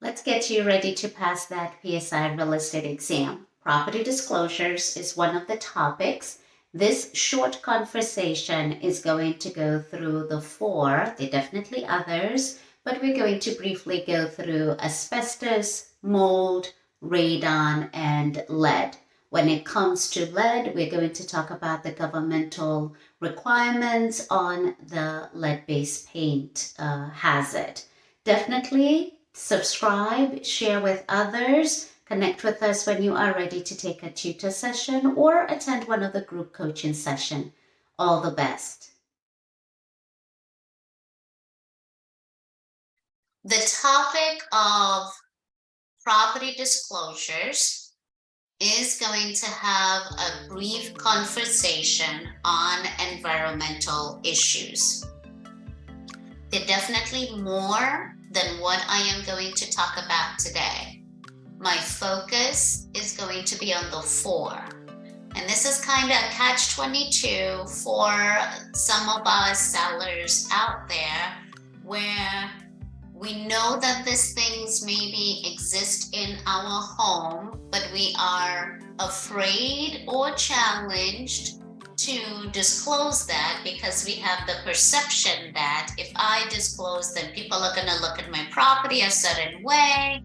Let's get you ready to pass that PSI real estate exam. Property disclosures is one of the topics. This short conversation is going to go through the four. There are definitely others, but we're going to briefly go through asbestos, mold, radon, and lead. When it comes to lead, we're going to talk about the governmental requirements on the lead-based paint hazard. Definitely subscribe, share with others, connect with us when you are ready to take a tutor session or attend one of the group coaching sessions. All the best. The topic of property disclosures is going to have a brief conversation on environmental issues. They're definitely more than what I am going to talk about today. My focus is going to be on the four. And this is kind of a catch-22 for some of our sellers out there where we know that these things maybe exist in our home, but we are afraid or challenged to disclose that because we have the perception that if I disclose, then people are going to look at my property a certain way.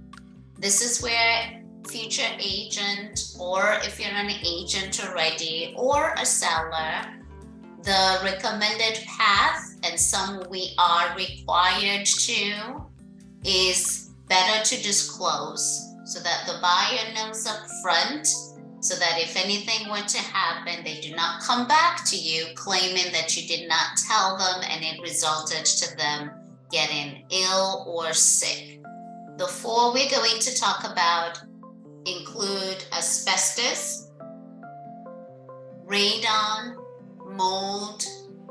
This is where future agent, or if you're an agent already or a seller, the recommended path, and some we are required to, is better to disclose so that the buyer knows up front, so that if anything were to happen, they do not come back to you claiming that you did not tell them and it resulted to them getting ill or sick. The four we're going to talk about include asbestos, radon, mold,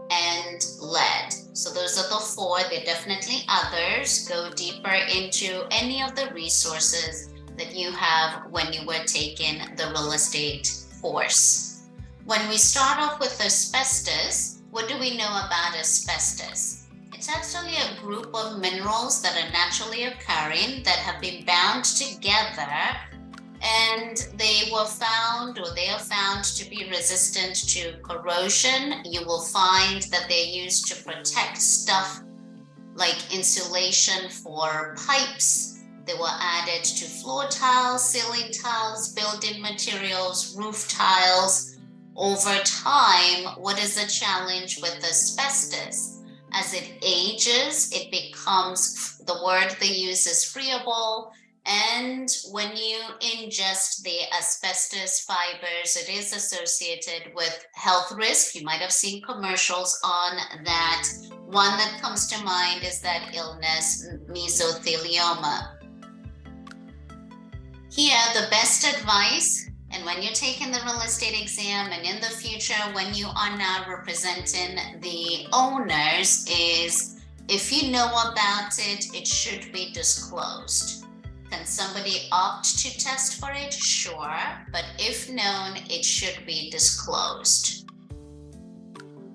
and lead. So those are the four. There are definitely others. Go deeper into any of the resources that you have when you were taking the real estate course. When we start off with asbestos, what do we know about asbestos? It's actually a group of minerals that are naturally occurring that have been bound together, and they are found to be resistant to corrosion. You will find that they're used to protect stuff like insulation for pipes. They were added to floor tiles, ceiling tiles, building materials, roof tiles. Over time, what is the challenge with asbestos? As it ages, it becomes, the word they use is friable. And when you ingest the asbestos fibers, it is associated with health risk. You might have seen commercials on that. One that comes to mind is that illness, mesothelioma. Here, the best advice, and when you're taking the real estate exam and in the future, when you are now representing the owners, is if you know about it, it should be disclosed. Can somebody opt to test for it? Sure, but if known, it should be disclosed.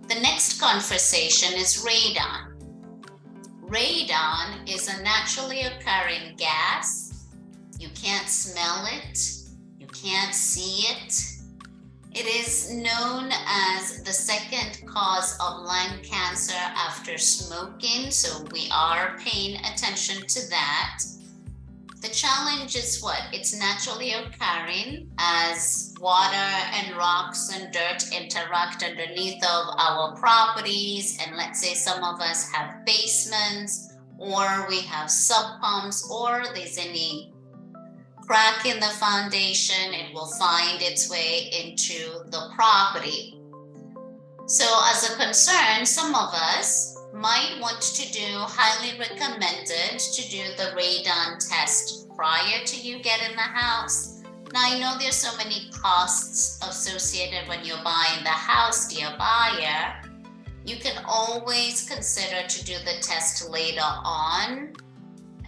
The next conversation is radon. Radon is a naturally occurring gas. You can't smell it, you can't see it. It is known as the second cause of lung cancer after smoking, so we are paying attention to that. The challenge is what? It's naturally occurring as water and rocks and dirt interact underneath of our properties. And let's say some of us have basements, or we have sub pumps, or there's any crack in the foundation, it will find its way into the property. So as a concern, some of us might want to do, highly recommended to do the radon test prior to you getting the house. Now, I know there's so many costs associated when you're buying the house, dear buyer. You can always consider to do the test later on.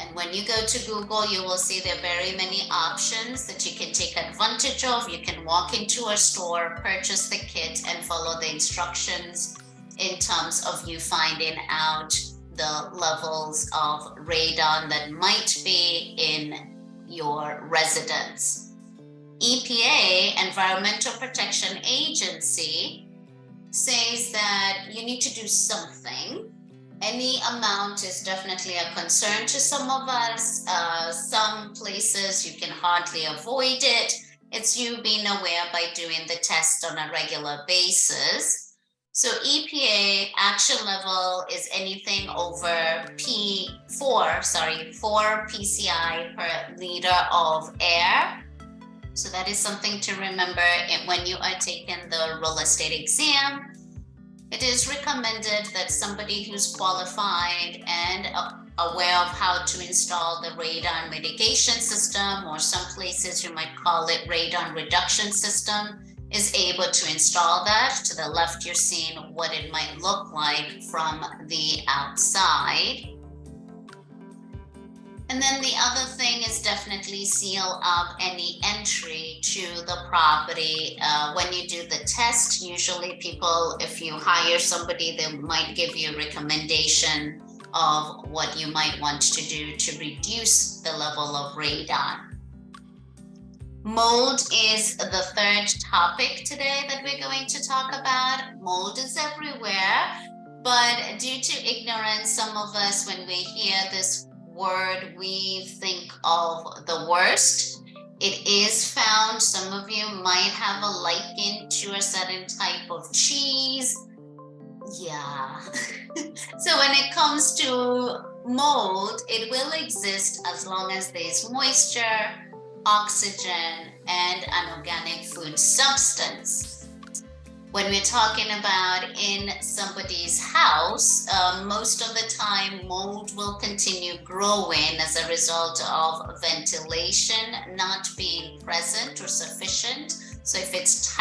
And when you go to Google, you will see there are very many options that you can take advantage of. You can walk into a store, purchase the kit, and follow the instructions in terms of you finding out the levels of radon that might be in your residence. EPA, Environmental Protection Agency, says that you need to do something. Any amount is definitely a concern to some of us. Some places you can hardly avoid it. It's you being aware by doing the test on a regular basis. So EPA action level is anything over 4 PCI per liter of air. So that is something to remember when you are taking the real estate exam. It is recommended that somebody who's qualified and aware of how to install the radon mitigation system, or some places you might call it radon reduction system, is able to install that. To the left, you're seeing what it might look like from the outside. And then the other thing is definitely seal up any entry to the property. When you do the test, usually people, if you hire somebody, they might give you a recommendation of what you might want to do to reduce the level of radon. Mold is the third topic today that we're going to talk about. Mold is everywhere, but due to ignorance, some of us, when we hear this word, we think of the worst. It is found, some of you might have a liking to a certain type of cheese. Yeah. So when it comes to mold, it will exist as long as there's moisture, oxygen, and an organic food substance. When we're talking about in somebody's house, most of the time mold will continue growing as a result of ventilation not being present or sufficient. So if it's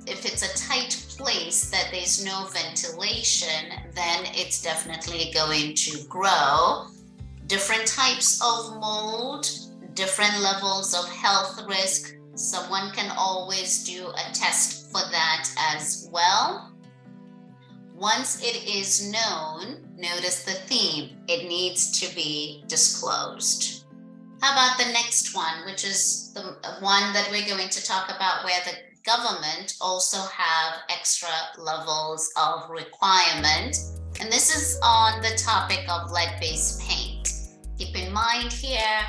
if it's a tight place that there's no ventilation, then it's definitely going to grow. Different types of mold, different levels of health risk. Someone can always do a test for that as well. Once it is known, notice the theme, it needs to be disclosed. How about the next one, which is the one that we're going to talk about, where the government also have extra levels of requirement. And this is on the topic of lead-based paint. Keep in mind here,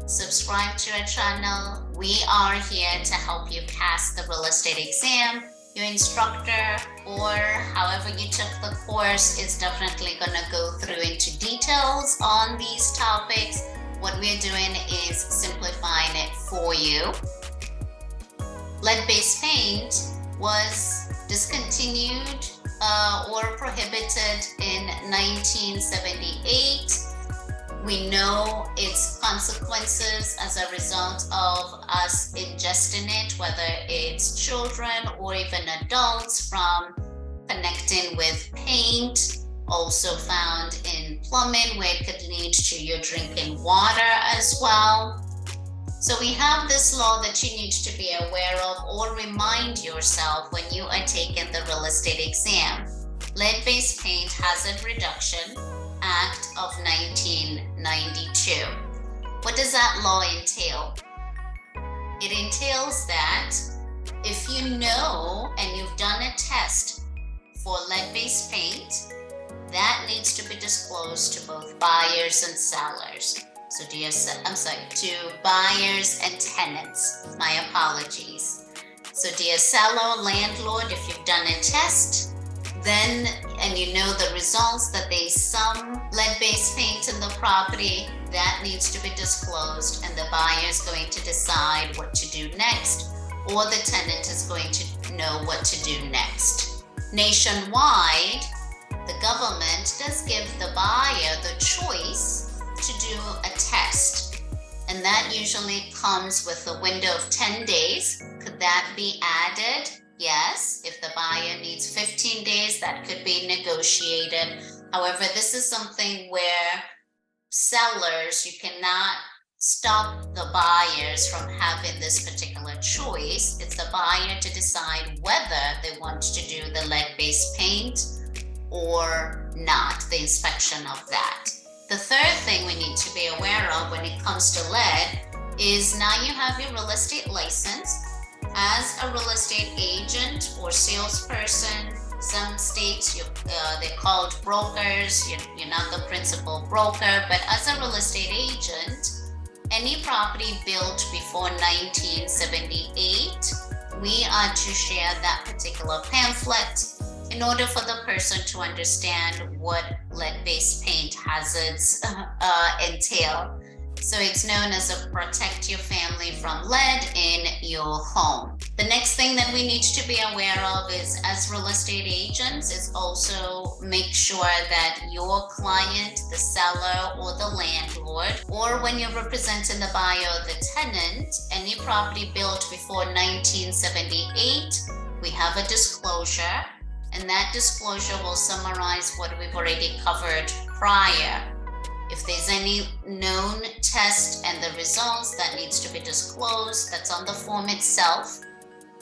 subscribe to our channel. We are here to help you pass the real estate exam. Your instructor, or however you took the course, is definitely going to go through into details on these topics. What we're doing is simplifying it for you. Lead-based paint was discontinued or prohibited in 1978. We know its consequences as a result of us ingesting it, whether it's children or even adults, from connecting with paint, also found in plumbing, where it could lead to your drinking water as well. So we have this law that you need to be aware of or remind yourself when you are taking the real estate exam. Lead-based Paint Hazard Reduction Act of 1992. What does that law entail? It entails that if you know and you've done a test for lead-based paint, that needs to be disclosed to both buyers and sellers. So to buyers and tenants, my apologies. So dear seller, landlord, if you've done a test, then, and you know the results that there's some lead-based paint in the property, that needs to be disclosed, and the buyer is going to decide what to do next, or the tenant is going to know what to do next. Nationwide, the government does give the buyer the choice to do a test, and that usually comes with a window of 10 days. Could that be added? Yes, if the buyer needs 15 days, that could be negotiated. However, this is something where sellers, you cannot stop the buyers from having this particular choice. It's the buyer to decide whether they want to do the lead-based paint or not, the inspection of that. The third thing we need to be aware of when it comes to lead is now you have your real estate license. As a real estate agent or salesperson, some states they're called brokers. You're not the principal broker, but as a real estate agent, any property built before 1978, we are to share that particular pamphlet in order for the person to understand what lead-based paint hazards entail. So it's known as a protect your family from lead in your home. The next thing that we need to be aware of is, as real estate agents, is also make sure that your client, the seller or the landlord, or when you're representing the buyer or the tenant, any property built before 1978, we have a disclosure, and that disclosure will summarize what we've already covered prior. If there's any known test and the results that needs to be disclosed, that's on the form itself.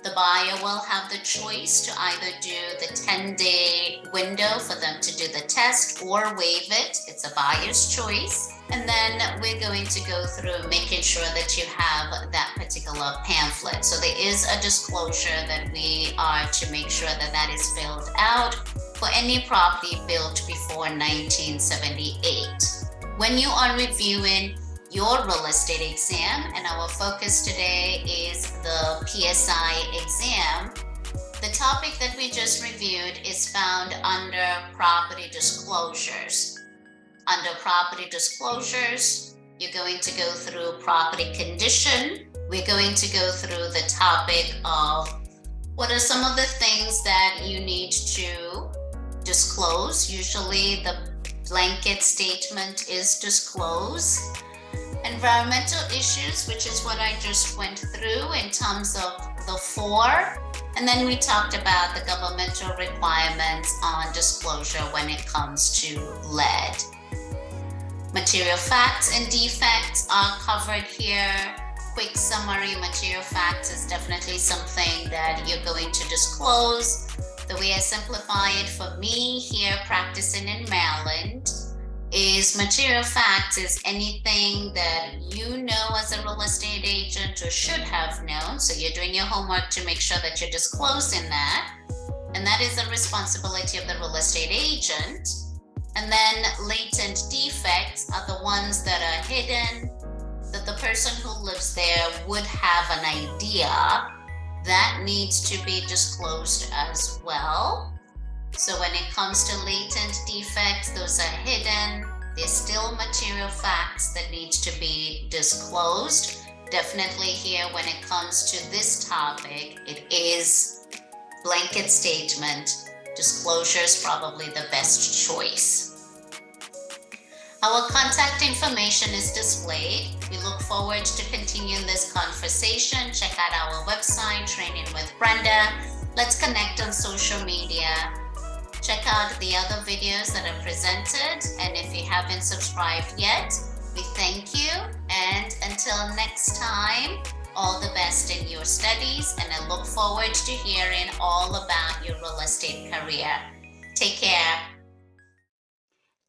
The buyer will have the choice to either do the 10-day window for them to do the test or waive it. It's a buyer's choice. And then we're going to go through making sure that you have that particular pamphlet. So there is a disclosure that we are to make sure that that is filled out for any property built before 1978. When you are reviewing your real estate exam, and our focus today is the PSI exam, the topic that we just reviewed is found under property disclosures. Under property disclosures, you're going to go through property condition. We're going to go through the topic of what are some of the things that you need to disclose. Usually the blanket statement is disclosed. Environmental issues, which is what I just went through in terms of the 4. And then we talked about the governmental requirements on disclosure when it comes to lead. Material facts and defects are covered here. Quick summary, material facts is definitely something that you're going to disclose. The way I simplify it for me here practicing in Maryland is material facts is anything that you know as a real estate agent or should have known. So you're doing your homework to make sure that you're disclosing that. And that is the responsibility of the real estate agent. And then latent defects are the ones that are hidden, that the person who lives there would have an idea. That needs to be disclosed as well. So when it comes to latent defects, those are hidden. There's still material facts that needs to be disclosed. Definitely here when it comes to this topic, it is blanket statement. Disclosure is probably the best choice. Our contact information is displayed. We look forward to continuing this conversation. Check out our website, Training with Brenda. Let's connect on social media. Check out the other videos that are presented. And if you haven't subscribed yet, we thank you. And until next time, all the best in your studies. And I look forward to hearing all about your real estate career. Take care.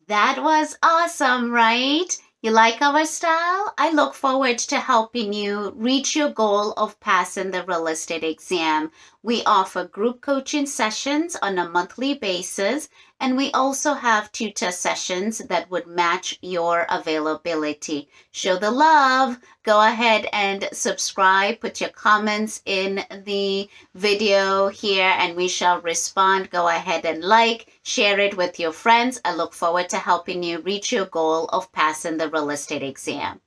That was awesome, right? You like our style? I look forward to helping you reach your goal of passing the real estate exam. We offer group coaching sessions on a monthly basis, and we also have tutor sessions that would match your availability. Show the love. Go ahead and subscribe. Put your comments in the video here, and we shall respond. Go ahead and like, share it with your friends. I look forward to helping you reach your goal of passing the real estate exam.